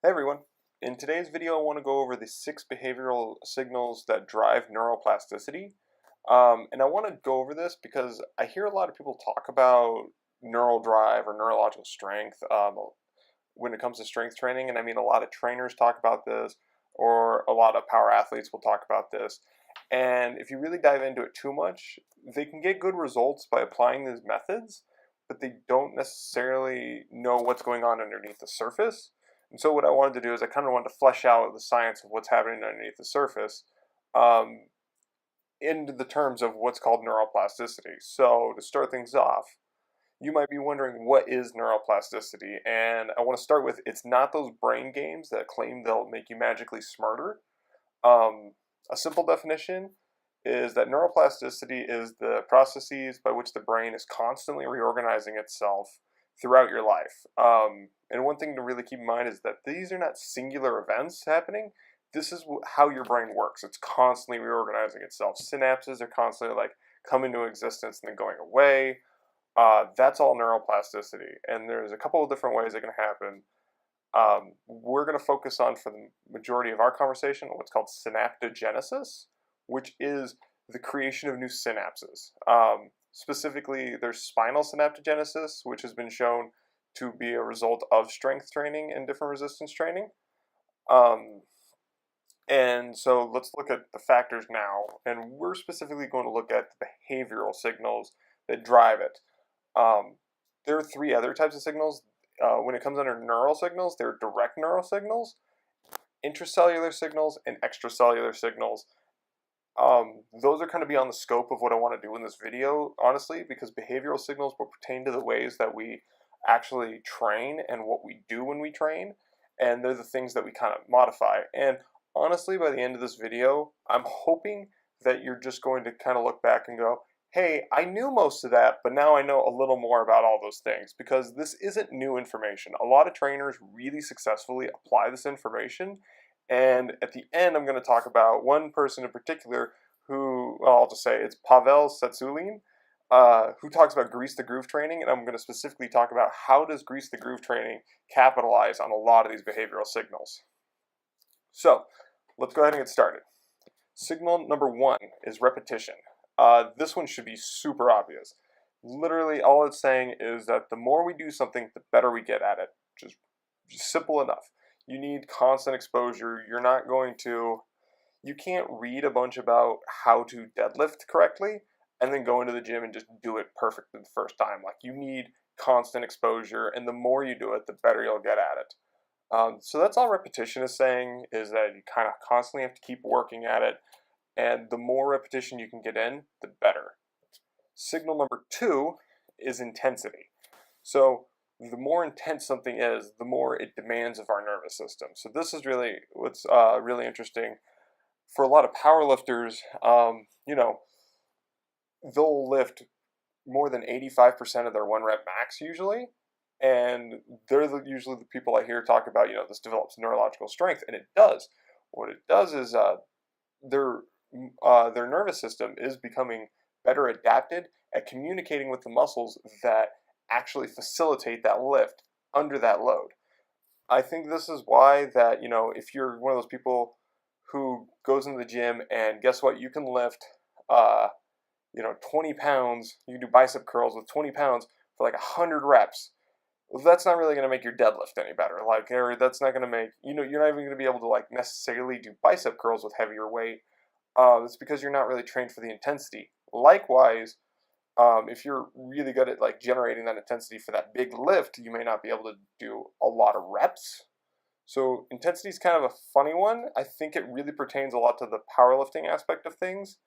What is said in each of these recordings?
Hey everyone. In today's video, I want to go over the 6 behavioral signals that drive neuroplasticity. And I want to go over this because I hear a lot of people talk about neural drive or neurological strength when it comes to strength training. And I mean, a lot of trainers talk about this, or a lot of power athletes will talk about this. And if you really dive into it too much, they can get good results by applying these methods, but they don't necessarily know what's going on underneath the surface. And so what I wanted to do is I kind of wanted to flesh out the science of what's happening underneath the surface um, into the terms of what's called neuroplasticity. So to start things off, you might be wondering, what is neuroplasticity? And I want to start with, it's not those brain games that claim they'll make you magically smarter. Um, a simple definition is that neuroplasticity is the processes by which the brain is constantly reorganizing itself throughout your life. And one thing to really keep in mind is that these are not singular events happening. This is how your brain works. It's constantly reorganizing itself. Synapses are constantly like coming to existence and then going away. That's all neuroplasticity. And there's a couple of different ways it can happen. We're going to focus on, for the majority of our conversation, what's called synaptogenesis, which is the creation of new synapses. Specifically, there's spinal synaptogenesis, which has been shown to be a result of strength training and different resistance training. And so let's look at the factors now, and we're specifically going to look at the behavioral signals that drive it. There are 3 other types of signals. When it comes under neural signals, there are direct neural signals, intracellular signals, and extracellular signals. Those are kind of beyond the scope of what I want to do in this video, honestly, because behavioral signals will pertain to the ways that we actually train and what we do when we train, and they're the things that we kind of modify. And honestly, by the end of this video, I'm hoping that you're just going to kind of look back and go, hey, I knew most of that, but now I know a little more about all those things, because this isn't new information. A lot of trainers really successfully apply this information. And at the end, I'm going to talk about one person in particular who, well, I'll just say it's Pavel Tsatsouline, who talks about grease the groove training. And I'm going to specifically talk about how does grease the groove training capitalize on a lot of these behavioral signals. So let's go ahead and get started. Signal number 1 is repetition. This one should be super obvious. Literally, all it's saying is that the more we do something, the better we get at it. Just simple enough. You need constant exposure. You can't read a bunch about how to deadlift correctly and then go into the gym and just do it perfectly the first time. Like, you need constant exposure, and the more you do it, the better you'll get at it. So that's all repetition is saying, is that you kind of constantly have to keep working at it, and the more repetition you can get in, the better. Signal number 2 is intensity. So the more intense something is, the more it demands of our nervous system. So this is really what's really interesting. For a lot of powerlifters, they'll lift more than 85% of their 1 rep max usually, and they're usually the people I hear talk about, this develops neurological strength, and it does. What it does is their nervous system is becoming better adapted at communicating with the muscles that actually facilitate that lift under that load. I think this is why that, if you're one of those people who goes into the gym and guess what, you can lift, 20 pounds, you can do bicep curls with 20 pounds for like 100 reps. Well, that's not really going to make your deadlift any better. Like, that's not going to make, you're not even going to be able to like necessarily do bicep curls with heavier weight. It's because you're not really trained for the intensity. Likewise, if you're really good at like generating that intensity for that big lift, you may not be able to do a lot of reps. So intensity is kind of a funny one. I think it really pertains a lot to the powerlifting aspect of things.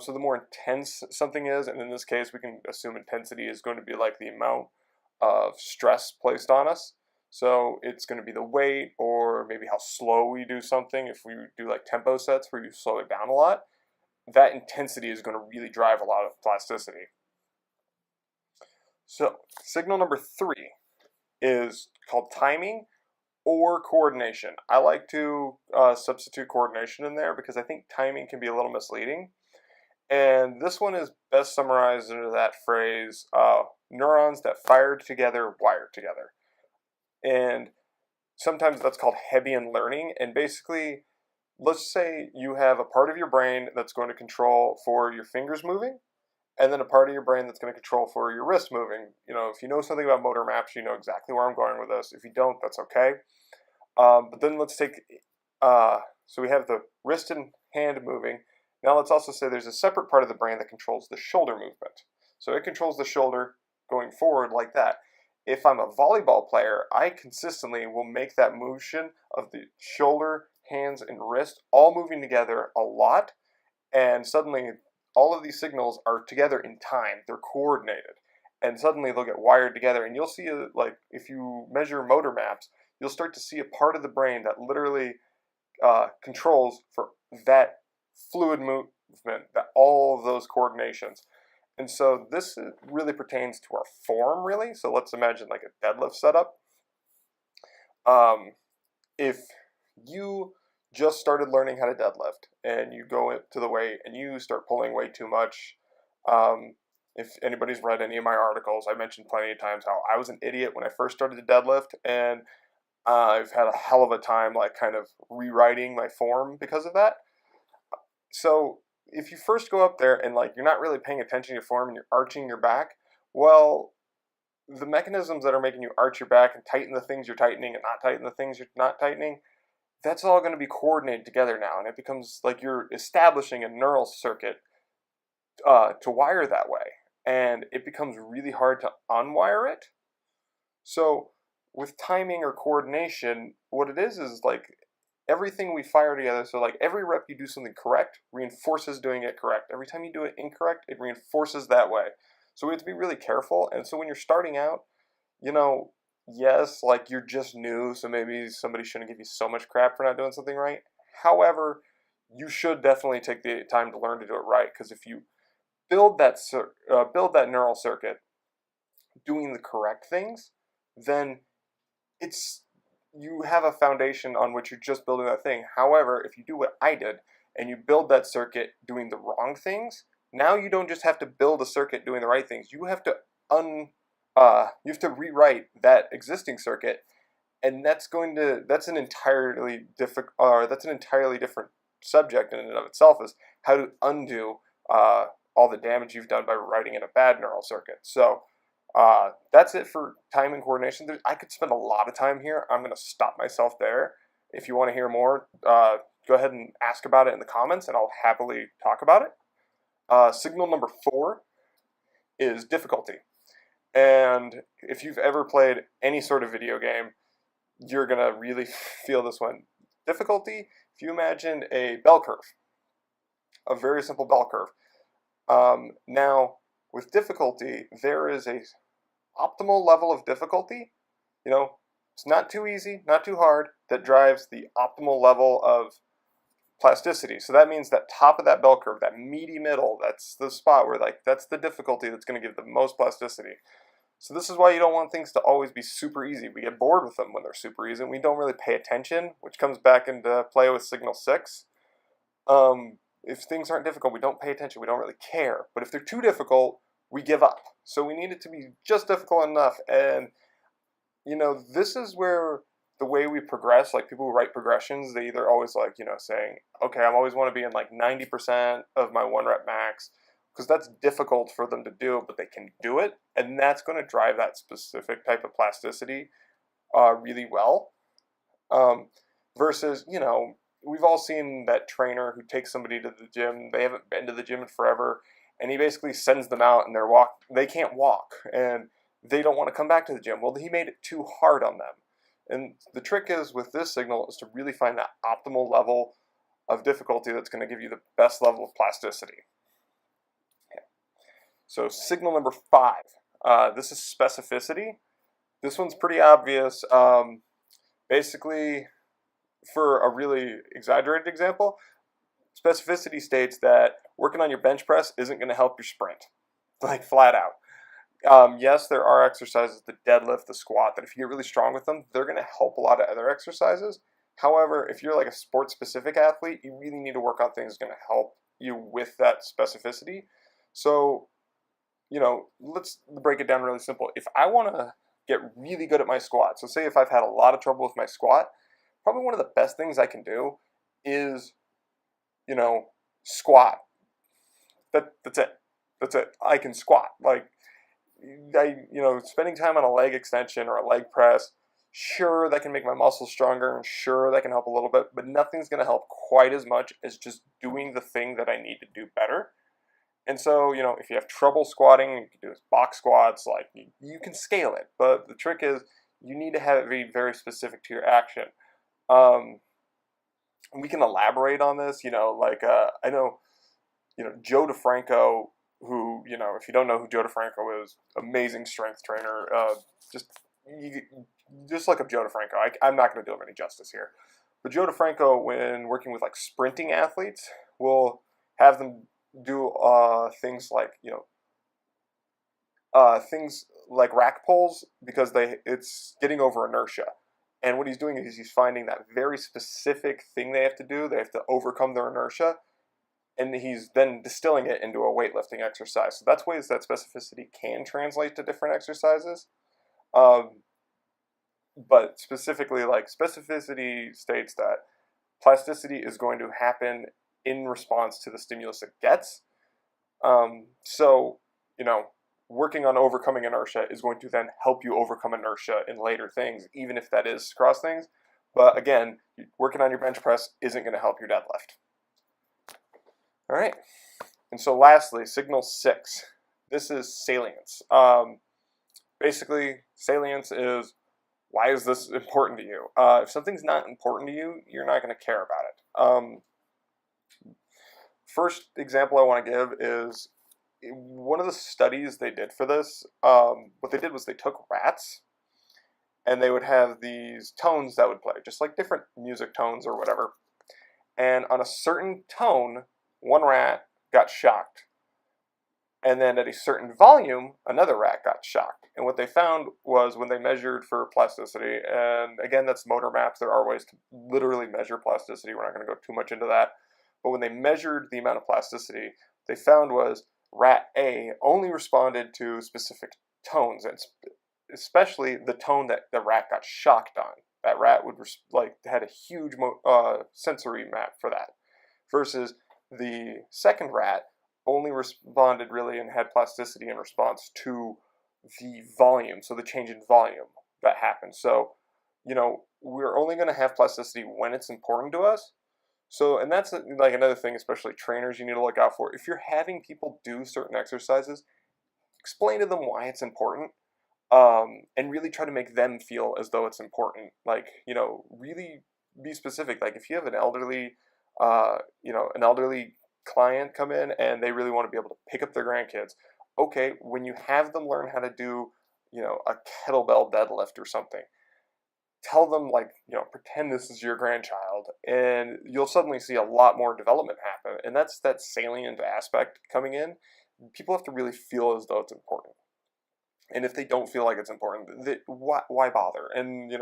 So the more intense something is, and in this case we can assume intensity is going to be like the amount of stress placed on us. So it's going to be the weight, or maybe how slow we do something. If we do like tempo sets where you slow it down a lot, that intensity is going to really drive a lot of plasticity. So signal number 3 is called timing or coordination. I like to substitute coordination in there because I think timing can be a little misleading. And this one is best summarized into that phrase, neurons that fired together, wired together. And sometimes that's called Hebbian learning. And basically, let's say you have a part of your brain that's going to control for your fingers moving, and then a part of your brain that's going to control for your wrist moving. If you know something about motor maps, you know exactly where I'm going with this. If you don't, that's okay. But then let's take, so we have the wrist and hand moving. Now let's also say there's a separate part of the brain that controls the shoulder movement. So it controls the shoulder going forward like that. If I'm a volleyball player, I consistently will make that motion of the shoulder, hands, and wrist all moving together a lot, and suddenly all of these signals are together in time. They're coordinated, and suddenly they'll get wired together, and you'll see, like, if you measure motor maps, you'll start to see a part of the brain that literally controls for that fluid movement, that all of those coordinations. And so this really pertains to our form, really. So let's imagine like a deadlift setup. If you just started learning how to deadlift and you go to the weight and you start pulling way too much, if anybody's read any of my articles, I mentioned plenty of times how I was an idiot when I first started to deadlift, and I've had a hell of a time like kind of rewriting my form because of that. So if you first go up there and like you're not really paying attention to your form and you're arching your back, well, the mechanisms that are making you arch your back and tighten the things you're tightening and not tighten the things you're not tightening, that's all going to be coordinated together now, and it becomes like you're establishing a neural circuit to wire that way, and it becomes really hard to unwire it. So with timing or coordination, what it is like everything we fire together. So like every rep you do something correct reinforces doing it correct. Every time you do it incorrect, it reinforces that way. So we have to be really careful. And so when you're starting out, yes, like you're just new, so maybe somebody shouldn't give you so much crap for not doing something right. However, you should definitely take the time to learn to do it right, because if you build that neural circuit doing the correct things, then you have a foundation on which you're just building that thing. However, if you do what I did and you build that circuit doing the wrong things, now you don't just have to build a circuit doing the right things. You have to rewrite that existing circuit, and that's an entirely different subject in and of itself, is how to undo all the damage you've done by writing in a bad neural circuit. So that's it for time and coordination. I could spend a lot of time here. I'm going to stop myself there. If you want to hear more, go ahead and ask about it in the comments, and I'll happily talk about it. Signal number 4 is difficulty. And if you've ever played any sort of video game, you're going to really feel this one. Difficulty, if you imagine a bell curve, a very simple bell curve. Now, with difficulty, there is a optimal level of difficulty. It's not too easy, not too hard, that drives the optimal level of plasticity. So that means that top of that bell curve, that meaty middle, that's the spot where that's the difficulty that's going to give the most plasticity. So this is why you don't want things to always be super easy. We get bored with them when they're super easy, and we don't really pay attention, which comes back into play with signal 6. If things aren't difficult, we don't pay attention, we don't really care. But if they're too difficult, we give up. So we need it to be just difficult enough. And this is where the way we progress, like people who write progressions, they either always saying, okay, I always want to be in like 90% of my 1 rep max, because that's difficult for them to do, but they can do it, and that's going to drive that specific type of plasticity really well. Versus, we've all seen that trainer who takes somebody to the gym, they haven't been to the gym in forever, and he basically sends them out and they can't walk, and they don't want to come back to the gym. Well, he made it too hard on them. And the trick is with this signal is to really find that optimal level of difficulty that's going to give you the best level of plasticity. So signal number 5, this is specificity. This one's pretty obvious. Basically, for a really exaggerated example, specificity states that working on your bench press isn't going to help your sprint, like flat out. Yes, there are exercises, the deadlift, the squat, that if you get really strong with them, they're going to help a lot of other exercises. However, if you're like a sports-specific athlete, you really need to work on things that are going to help you with that specificity. So, let's break it down really simple. If I want to get really good at my squat. So say if I've had a lot of trouble with my squat, probably one of the best things I can do is, squat. That's it. That's it. I can squat. Like, spending time on a leg extension or a leg press, sure, that can make my muscles stronger, and sure, that can help a little bit, but nothing's going to help quite as much as just doing the thing that I need to do better. And so, if you have trouble squatting, you can do box squats, like you can scale it. But the trick is you need to have it be very specific to your action. We can elaborate on this, I know, Joe DeFranco, who, if you don't know who Joe DeFranco is, amazing strength trainer. Just look up Joe DeFranco. I'm not going to do him any justice here. But Joe DeFranco, when working with like sprinting athletes, will have them do things like rack pulls, because it's getting over inertia. And what he's doing is he's finding that very specific thing they have to do. They have to overcome their inertia, and he's then distilling it into a weightlifting exercise. So that's ways that specificity can translate to different exercises. But specifically, like, specificity states that plasticity is going to happen in response to the stimulus it gets. So, working on overcoming inertia is going to then help you overcome inertia in later things, even if that is cross things. But again, working on your bench press isn't going to help your deadlift. All right. And so lastly, signal 6. This is salience. Basically, salience is, why is this important to you? If something's not important to you, you're not going to care about it. First example I want to give is one of the studies they did for this. What they did was they took rats, and they would have these tones that would play, just like different music tones or whatever. And on a certain tone, one rat got shocked. And then at a certain volume, another rat got shocked. And what they found was, when they measured for plasticity, and again, that's motor maps, there are ways to literally measure plasticity, we're not going to go too much into that. But when they measured the amount of plasticity, they found was rat A only responded to specific tones, and especially the tone that the rat got shocked on. That rat would had a huge sensory map for that, versus the second rat only responded really and had plasticity in response to the volume, so the change in volume that happened. So, we're only going to have plasticity when it's important to us. So, and that's like another thing, especially trainers, you need to look out for. If you're having people do certain exercises, explain to them why it's important, and really try to make them feel as though it's important. Like, really be specific. Like, if you have an elderly client come in and they really want to be able to pick up their grandkids, okay, when you have them learn how to do, a kettlebell deadlift or something, tell them, pretend this is your grandchild, and you'll suddenly see a lot more development happen. And that's that salient aspect coming in. People have to really feel as though it's important. And if they don't feel like it's important, why bother? And,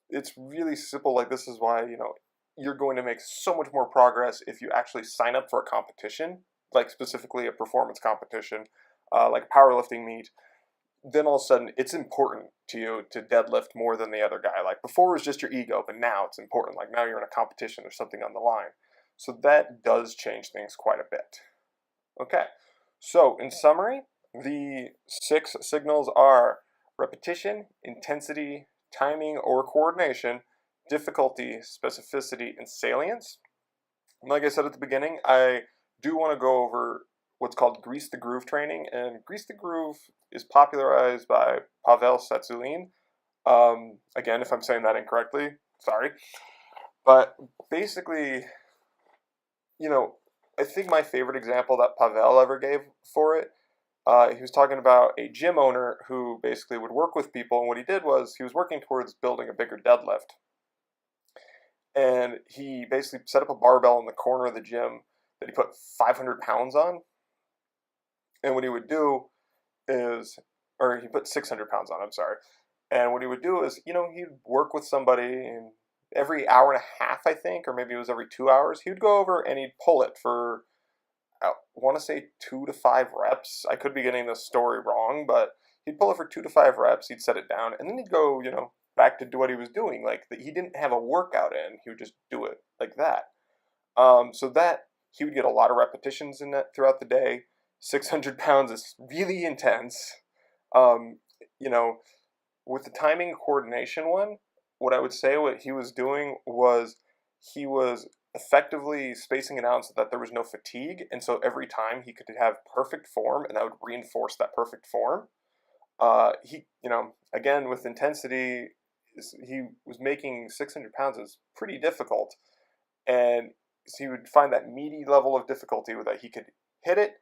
it's really simple. Like, this is why, you're going to make so much more progress if you actually sign up for a competition, like specifically a performance competition, like a powerlifting meet. Then all of a sudden, it's important to you to deadlift more than the other guy. Like, before it was just your ego, but now it's important. Like, now you're in a competition, there's something on the line. So that does change things quite a bit. Okay, so in summary, the 6 signals are repetition, intensity, timing or coordination, difficulty, specificity, and salience. And like I said at the beginning, I do want to go over what's called Grease the Groove training. And Grease the Groove is popularized by Pavel Tsatsouline. Again, if I'm saying that incorrectly, sorry. But basically, I think my favorite example that Pavel ever gave for it, he was talking about a gym owner who basically would work with people, and what he did was he was working towards building a bigger deadlift. And he basically set up a barbell in the corner of the gym that he put 500 pounds on. And what he would do is, or he put 600 pounds on, I'm sorry. And what he would do is, he'd work with somebody, and every hour and a half, I think, or maybe it was every 2 hours, he would go over and he'd pull it for, I want to say 2 to 5 reps. I could be getting this story wrong, but He'd pull it for 2 to 5 reps, he'd set it down, and then he'd go, back to do what he was doing. Like, he didn't have a workout in, he would just do it like that. So that he would get a lot of repetitions in that throughout the day. 600 pounds is really intense. Um, you know, with the timing and coordination one, what I would say what he was doing was he was effectively spacing it out so that there was no fatigue, and so every time he could have perfect form, and that would reinforce that perfect form. Again, with intensity, he was making 600 pounds is pretty difficult, and so he would find that meaty level of difficulty where that he could hit it,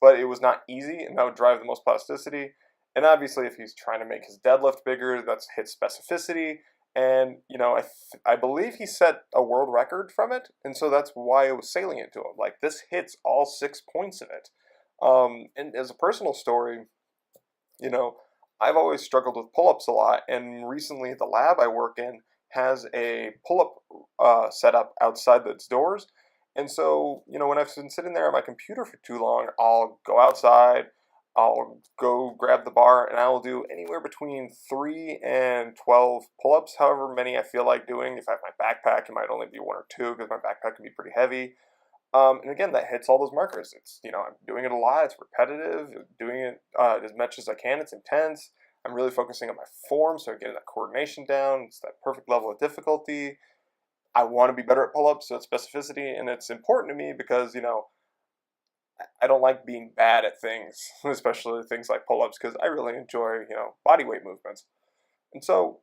but it was not easy, and that would drive the most plasticity. And obviously, if he's trying to make his deadlift bigger, that's hit specificity. And I believe he set a world record from it, and so that's why it was salient to him. Like, this hits all 6 points of it. And as a personal story, you know, I've always struggled with pull-ups a lot, and recently the lab I work in has a pull-up setup outside its doors. And so, when I've been sitting there on my computer for too long, I'll go outside, I'll go grab the bar, and I will do anywhere between 3 and 12 pull-ups, however many I feel like doing. If I have my backpack, it might only be 1 or 2 because my backpack can be pretty heavy. And again, that hits all those markers. It's, I'm doing it a lot. It's repetitive. Doing it as much as I can. It's intense. I'm really focusing on my form, so I'm getting that coordination down. It's that perfect level of difficulty. I want to be better at pull-ups, so it's specificity, and it's important to me because, I don't like being bad at things, especially things like pull-ups, because I really enjoy, body weight movements. And so,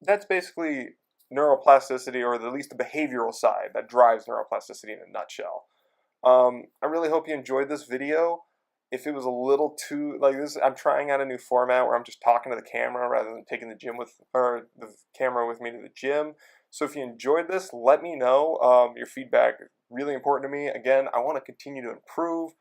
that's basically neuroplasticity, or at least the behavioral side that drives neuroplasticity in a nutshell. I really hope you enjoyed this video. If it was a little too like this, I'm trying out a new format where I'm just talking to the camera rather than taking the camera with me to the gym. So if you enjoyed this, let me know. Your feedback is really important to me. Again, I want to continue to improve,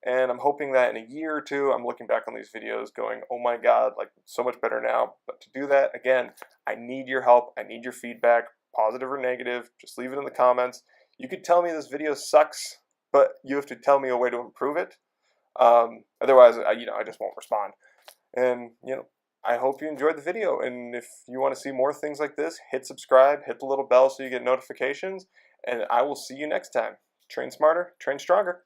and I'm hoping that in a year or two, I'm looking back on these videos going, oh my God, like, so much better now. But to do that, again, I need your help. I need your feedback, positive or negative. Just leave it in the comments. You could tell me this video sucks, but you have to tell me a way to improve it. Otherwise, I just won't respond. And, I hope you enjoyed the video. And if you want to see more things like this, hit subscribe, hit the little bell so you get notifications. And I will see you next time. Train smarter, train stronger.